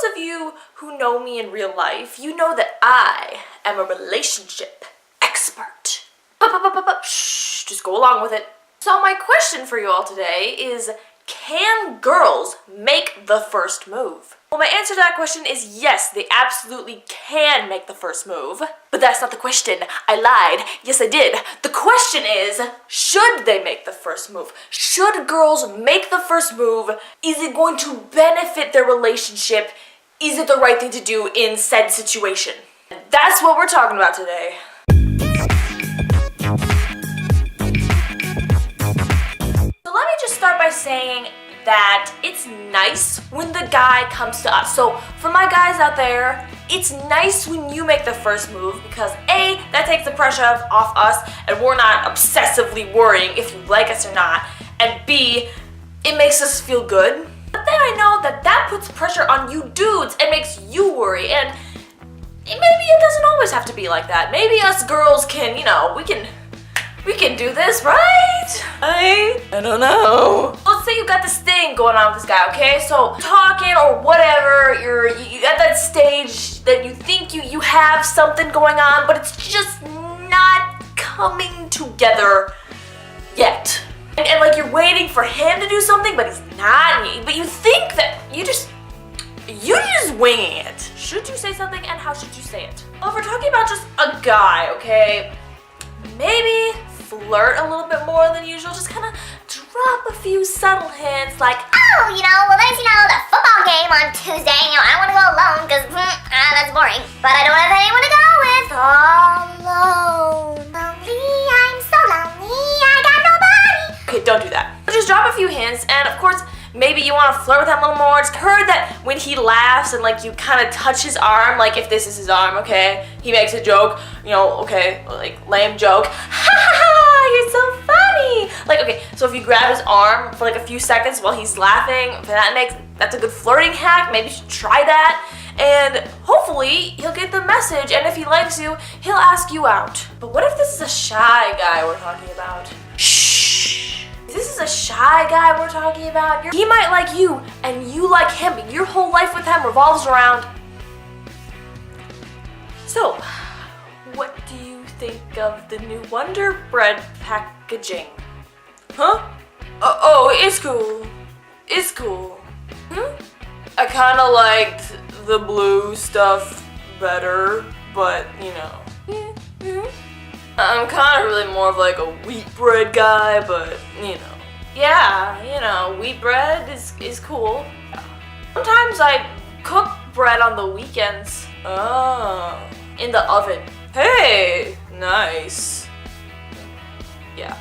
those of you who know me in real life, you know that I am a relationship expert. Shh, just go along with it. So my question for you all today is, can girls make the first move? Well, my answer to that question is yes, they absolutely can make the first move. But that's not the question. I lied. Yes, I did. The question is, should they make the first move? Should girls make the first move? Is it going to benefit their relationship? Is it the right thing to do in said situation? And that's what we're talking about today. So let me just start by saying that it's nice when the guy comes to us. So for my guys out there, it's nice when you make the first move because A, that takes the pressure off us and we're not obsessively worrying if you like us or not, and B, it makes us feel good. But then I know that that puts pressure on you dudes and makes you worry, and maybe it doesn't always have to be like that. Maybe us girls can, we can do this, right? I don't know. Let's say you got this thing going on with this guy, okay? So talking or whatever, you're at that stage that you think you have something going on, but it's just not coming together yet. And like you're waiting for him to do something, but he's not. But you think that you're just winging it. Should you say something, and how should you say it? Well, if we're talking about just a guy, okay, maybe flirt a little bit more than usual. Just kind of drop a few subtle hints like, oh, well, there's, the football game on Tuesday. I don't want to go alone because that's boring. But I don't have anyone to go with. All alone. Lonely, I'm so lonely. I got nobody. Okay, don't do that. Just drop a few hints, and of course, maybe you want to flirt with him a little more. Just heard that when he laughs and like you kind of touch his arm, like if this is his arm, okay, he makes a joke, okay, like lame joke. Ha ha ha, you're so funny. Like, okay, so if you grab his arm for like a few seconds while he's laughing, that's a good flirting hack. Maybe you should try that. And hopefully he'll get the message, and if he likes you, he'll ask you out. But what if this is a shy guy we're talking about? Shh. This is a shy guy we're talking about. He might like you, and you like him, but your whole life with him revolves around. So, what do you think of the new Wonder Bread packaging? Huh? Oh, it's cool. It's cool. I kind of liked the blue stuff better, but I'm kind of really more of like a wheat bread guy, but yeah, wheat bread is cool. Sometimes I cook bread on the weekends. Oh, in the oven. Hey, nice. Yeah.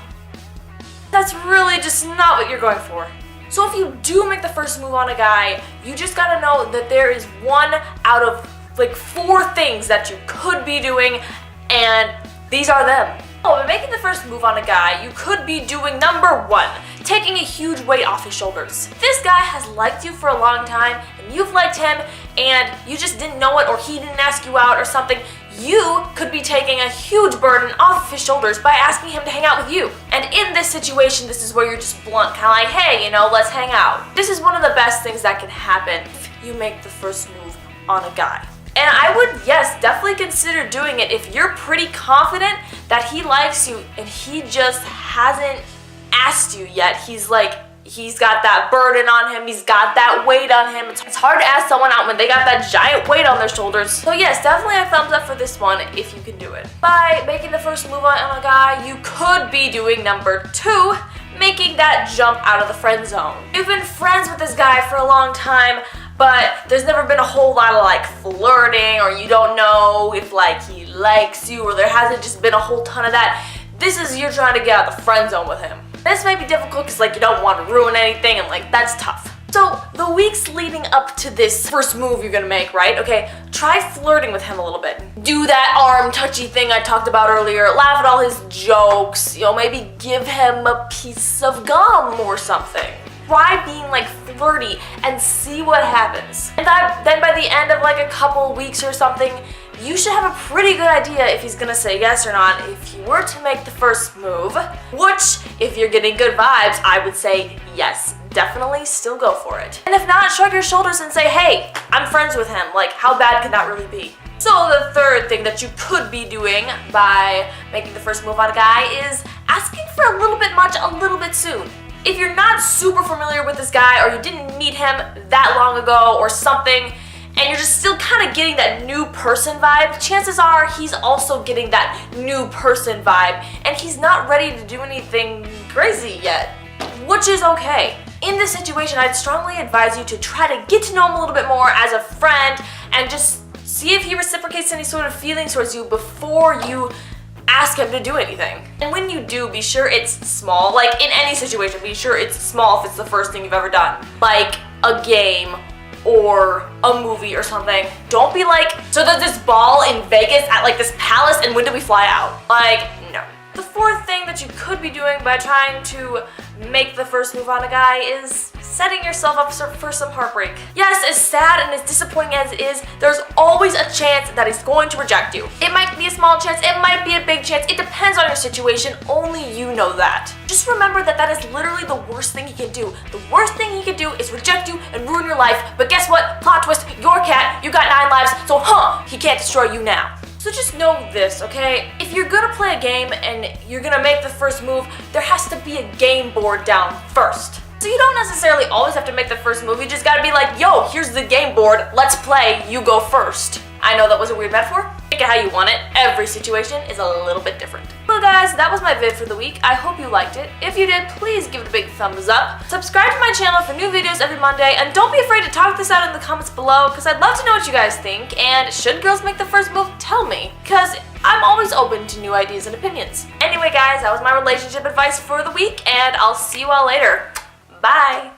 That's really just not what you're going for. So if you do make the first move on a guy, you just gotta know that there is one out of like 4 things that you could be doing, and these are them. Oh, by making the first move on a guy, you could be doing number 1, taking a huge weight off his shoulders. If this guy has liked you for a long time, and you've liked him, and you just didn't know it, or he didn't ask you out or something, you could be taking a huge burden off of his shoulders by asking him to hang out with you. And in this situation, this is where you're just blunt, kind of like, hey, let's hang out. This is one of the best things that can happen if you make the first move on a guy. And I would, yes, definitely consider doing it if you're pretty confident that he likes you and he just hasn't asked you yet. He's got that burden on him, he's got that weight on him. It's hard to ask someone out when they got that giant weight on their shoulders. So yes, definitely a thumbs up for this one if you can do it. By making the first move on a guy, you could be doing number 2, making that jump out of the friend zone. You've been friends with this guy for a long time, but there's never been a whole lot of like flirting, or you don't know if like he likes you, or there hasn't just been a whole ton of that. This is you're trying to get out of the friend zone with him. This may be difficult because like you don't want to ruin anything, and like that's tough. So the weeks leading up to this first move you're gonna make, right? Okay, try flirting with him a little bit. Do that arm touchy thing I talked about earlier. Laugh at all his jokes. Maybe give him a piece of gum or something. Try being like flirty and see what happens. And then by the end of like a couple weeks or something, you should have a pretty good idea if he's gonna say yes or not if you were to make the first move, which if you're getting good vibes, I would say yes, definitely still go for it. And if not, shrug your shoulders and say, hey, I'm friends with him. Like, how bad could that really be? So the third thing that you could be doing by making the first move on a guy is asking for a little bit much a little bit soon. If you're not super familiar with this guy, or you didn't meet him that long ago or something, and you're just still kind of getting that new person vibe, chances are he's also getting that new person vibe, and he's not ready to do anything crazy yet, which is okay. In this situation, I'd strongly advise you to try to get to know him a little bit more as a friend and just see if he reciprocates any sort of feelings towards you before you ask him to do anything. And when you do, be sure it's small. Like, in any situation, be sure it's small if it's the first thing you've ever done. Like a game or a movie or something. Don't be like, so there's this ball in Vegas at like this palace and when do we fly out? Like, no. The fourth thing that you could be doing by trying to make the first move on a guy is setting yourself up for some heartbreak. Yes, as sad and as disappointing as it is, there's always a chance that he's going to reject you. It might be a small chance, it might be a big chance, it depends on your situation, only you know that. Just remember that that is literally the worst thing he can do. The worst thing he can do is reject you and ruin your life, but guess what? Plot twist, you're a cat, you got 9 lives, so he can't destroy you now. So just know this, okay? If you're gonna play a game and you're gonna make the first move, there has to be a game board down first. So you don't necessarily always have to make the first move, you just gotta be like, yo, here's the game board, let's play, you go first. I know that was a weird metaphor. Make it how you want it. Every situation is a little bit different. Well guys, that was my vid for the week. I hope you liked it. If you did, please give it a big thumbs up. Subscribe to my channel for new videos every Monday, and don't be afraid to talk this out in the comments below, because I'd love to know what you guys think, and should girls make the first move? Tell me, because I'm always open to new ideas and opinions. Anyway guys, that was my relationship advice for the week, and I'll see you all later. Bye!